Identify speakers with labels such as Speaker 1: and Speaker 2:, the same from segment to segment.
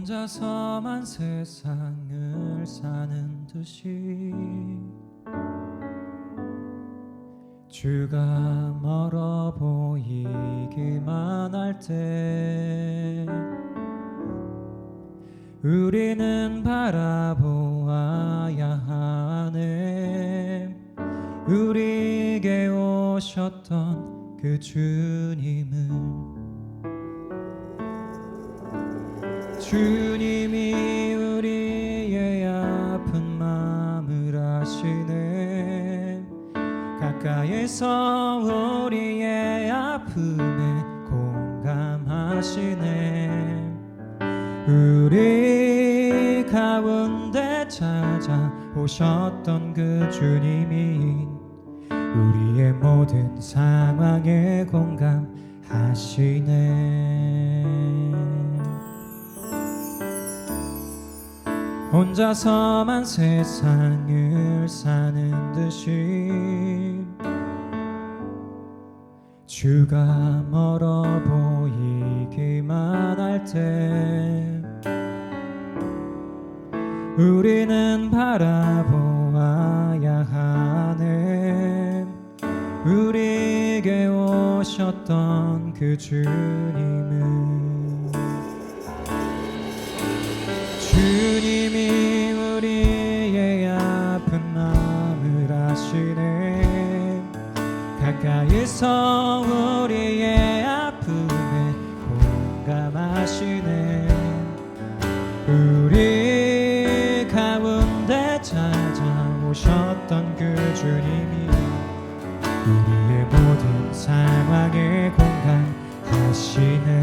Speaker 1: 혼자서만 세상을 사는 듯이 주가 멀어 보이기만 할 때 우리는 바라보아야 하네. 우리에게 오셨던 그 주님을, 주님이 우리의 아픈 마음을 아시네. 가까이서 우리의 아픔에 공감하시네. 우리 가운데 찾아오셨던 그 주님이 우리의 모든 상황에 공감하시네. 혼자서만 세상을 사는 듯이 주가 멀어 보이기만 할 때 우리는 바라보아야 하네. 우리에게 오셨던 그 주님을, 주님이 우리의 아픈 마음을 아시네. 가까이서 우리의 아픔에 공감하시네. 우리 가운데 찾아오셨던 그 주님이 우리의 모든 상황에 공감하시네.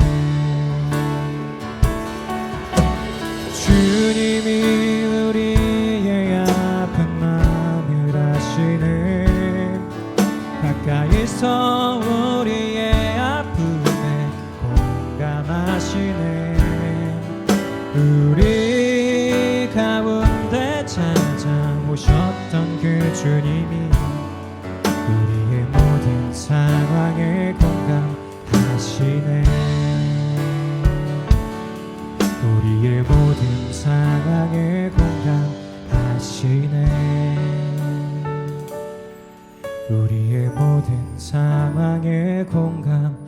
Speaker 1: 주님이 우리의 아픈 마음을 아시네. 가까이서 우리의 아픔에 공감하시네. 우리 가운데 찾아오셨던 그 주님이 우리의 모든 상황에 공감하시네. 우리의 모든 상황에 공감하시네. 우리의 모든 상황에 공감하시네.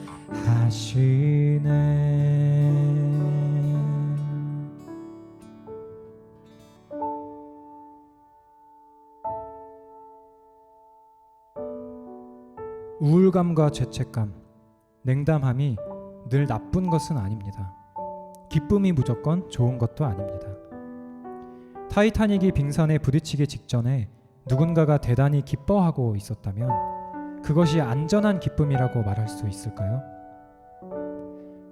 Speaker 1: 우울감과 죄책감, 냉담함이 늘 나쁜 것은 아닙니다. 기쁨이 무조건 좋은 것도 아닙니다. 타이타닉이 빙산에 부딪히기 직전에 누군가가 대단히 기뻐하고 있었다면 그것이 안전한 기쁨이라고 말할 수 있을까요?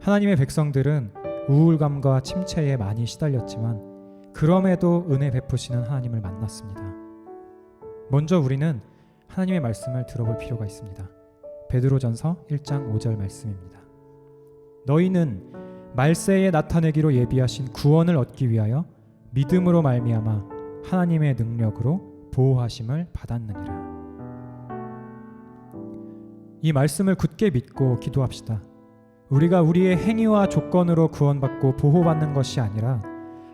Speaker 1: 하나님의 백성들은 우울감과 침체에 많이 시달렸지만 그럼에도 은혜 베푸시는 하나님을 만났습니다. 먼저 우리는 하나님의 말씀을 들어볼 필요가 있습니다. 베드로전서 1장 5절 말씀입니다. 너희는 말세에 나타내기로 예비하신 구원을 얻기 위하여 믿음으로 말미암아 하나님의 능력으로 보호하심을 받았느니라. 이 말씀을 굳게 믿고 기도합시다. 우리가 우리의 행위와 조건으로 구원받고 보호받는 것이 아니라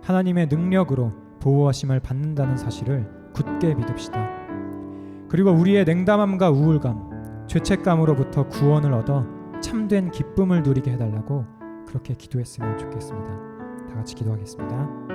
Speaker 1: 하나님의 능력으로 보호하심을 받는다는 사실을 굳게 믿읍시다. 그리고 우리의 냉담함과 우울감, 죄책감으로부터 구원을 얻어 참된 기쁨을 누리게 해달라고 그렇게 기도했으면 좋겠습니다. 다 같이 기도하겠습니다.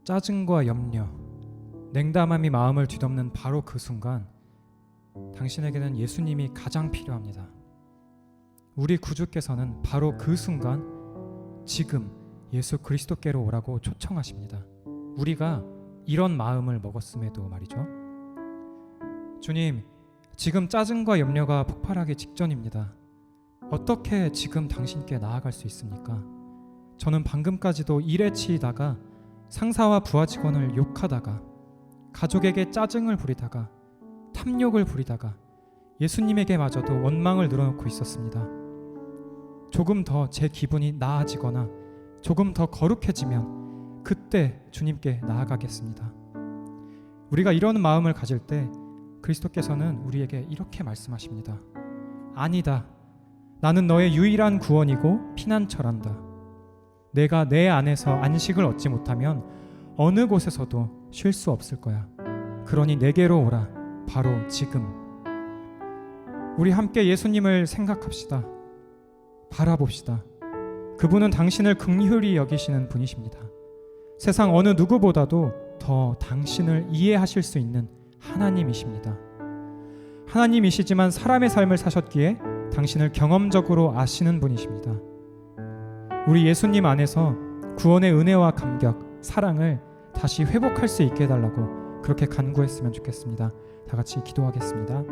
Speaker 1: 짜증과 염려, 냉담함이 마음을 뒤덮는 바로 그 순간 당신에게는 예수님이 가장 필요합니다. 우리 구주께서는 바로 그 순간 지금 예수 그리스도께로 오라고 초청하십니다. 우리가 이런 마음을 먹었음에도 말이죠. 주님, 지금 짜증과 염려가 폭발하기 직전입니다. 어떻게 지금 당신께 나아갈 수 있습니까? 저는 방금까지도 일에 치이다가 상사와 부하 직원을 욕하다가 가족에게 짜증을 부리다가 탐욕을 부리다가 예수님에게마저도 원망을 늘어놓고 있었습니다. 조금 더 제 기분이 나아지거나 조금 더 거룩해지면 그때 주님께 나아가겠습니다. 우리가 이런 마음을 가질 때 그리스도께서는 우리에게 이렇게 말씀하십니다. 아니다. 나는 너의 유일한 구원이고 피난처란다. 내가 내 안에서 안식을 얻지 못하면 어느 곳에서도 쉴 수 없을 거야. 그러니 내게로 오라. 바로 지금. 우리 함께 예수님을 생각합시다. 바라봅시다. 그분은 당신을 긍휼히 여기시는 분이십니다. 세상 어느 누구보다도 더 당신을 이해하실 수 있는 하나님이십니다. 하나님이시지만 사람의 삶을 사셨기에 당신을 경험적으로 아시는 분이십니다. 우리 예수님 안에서 구원의 은혜와 감격, 사랑을 다시 회복할 수 있게 해달라고 그렇게 간구했으면 좋겠습니다. 다 같이 기도하겠습니다.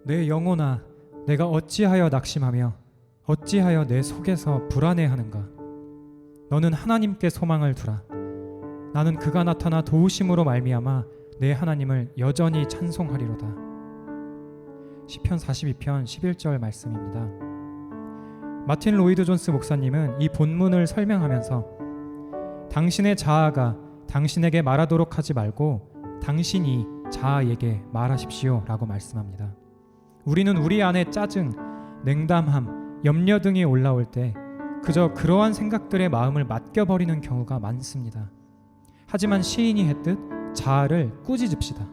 Speaker 1: 내 영혼아, 내가 어찌하여 낙심하며 어찌하여 내 속에서 불안해하는가? 너는 하나님께 소망을 두라. 나는 그가 나타나 도우심으로 말미암아 내 하나님을 여전히 찬송하리로다. 시편 42편 11절 말씀입니다. 마틴 로이드 존스 목사님은 이 본문을 설명하면서 당신의 자아가 당신에게 말하도록 하지 말고 당신이 자아에게 말하십시오 라고 말씀합니다. 우리는 우리 안에 짜증, 냉담함, 염려 등이 올라올 때 그저 그러한 생각들의 마음을 맡겨버리는 경우가 많습니다. 하지만 시인이 했듯 자아를 꾸짖읍시다.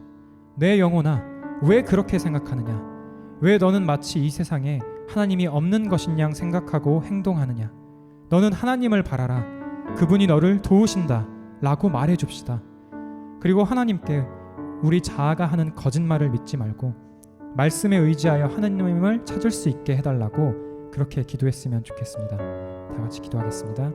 Speaker 1: 내 영혼아, 왜 그렇게 생각하느냐? 왜 너는 마치 이 세상에 하나님이 없는 것인 양 생각하고 행동하느냐? 너는 하나님을 바라라. 그분이 너를 도우신다 라고 말해줍시다. 그리고 하나님께 우리 자아가 하는 거짓말을 믿지 말고 말씀에 의지하여 하나님을 찾을 수 있게 해달라고 그렇게 기도했으면 좋겠습니다. 다 같이 기도하겠습니다.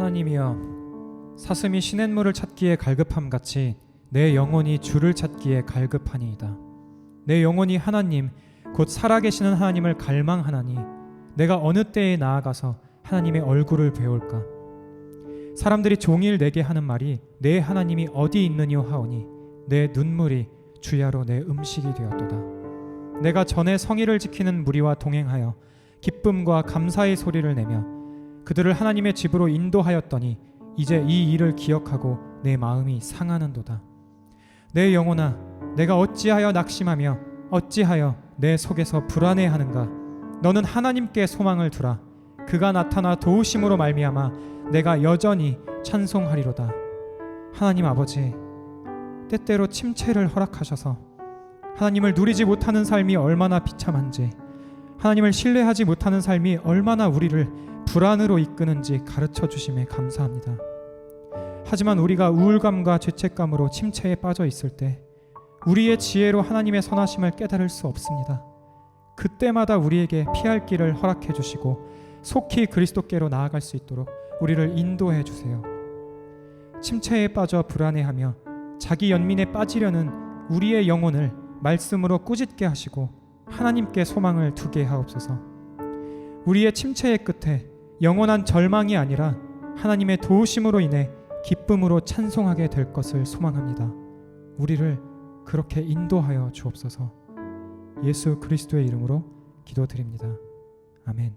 Speaker 1: 하나님이여, 사슴이 시냇물을 찾기에 갈급함같이 내 영혼이 주를 찾기에 갈급하니이다. 내 영혼이 하나님 곧 살아계시는 하나님을 갈망하나니 내가 어느 때에 나아가서 하나님의 얼굴을 배울까? 사람들이 종일 내게 하는 말이 내 하나님이 어디 있느뇨 하오니 내 눈물이 주야로 내 음식이 되었도다. 내가 전에 성의를 지키는 무리와 동행하여 기쁨과 감사의 소리를 내며 그들을 하나님의 집으로 인도하였더니 이제 이 일을 기억하고 내 마음이 상하는도다. 내 영혼아, 내가 어찌하여 낙심하며 어찌하여 내 속에서 불안해하는가? 너는 하나님께 소망을 두라. 그가 나타나 도우심으로 말미암아 내가 여전히 찬송하리로다. 하나님 아버지, 때때로 침체를 허락하셔서 하나님을 누리지 못하는 삶이 얼마나 비참한지, 하나님을 신뢰하지 못하는 삶이 얼마나 우리를 불안으로 이끄는지 가르쳐 주심에 감사합니다. 하지만 우리가 우울감과 죄책감으로 침체에 빠져 있을 때 우리의 지혜로 하나님의 선하심을 깨달을 수 없습니다. 그때마다 우리에게 피할 길을 허락해 주시고 속히 그리스도께로 나아갈 수 있도록 우리를 인도해 주세요. 침체에 빠져 불안해하며 자기 연민에 빠지려는 우리의 영혼을 말씀으로 꾸짖게 하시고 하나님께 소망을 두게 하옵소서. 우리의 침체의 끝에 영원한 절망이 아니라 하나님의 도우심으로 인해 기쁨으로 찬송하게 될 것을 소망합니다. 우리를 그렇게 인도하여 주옵소서. 예수 그리스도의 이름으로 기도드립니다. 아멘.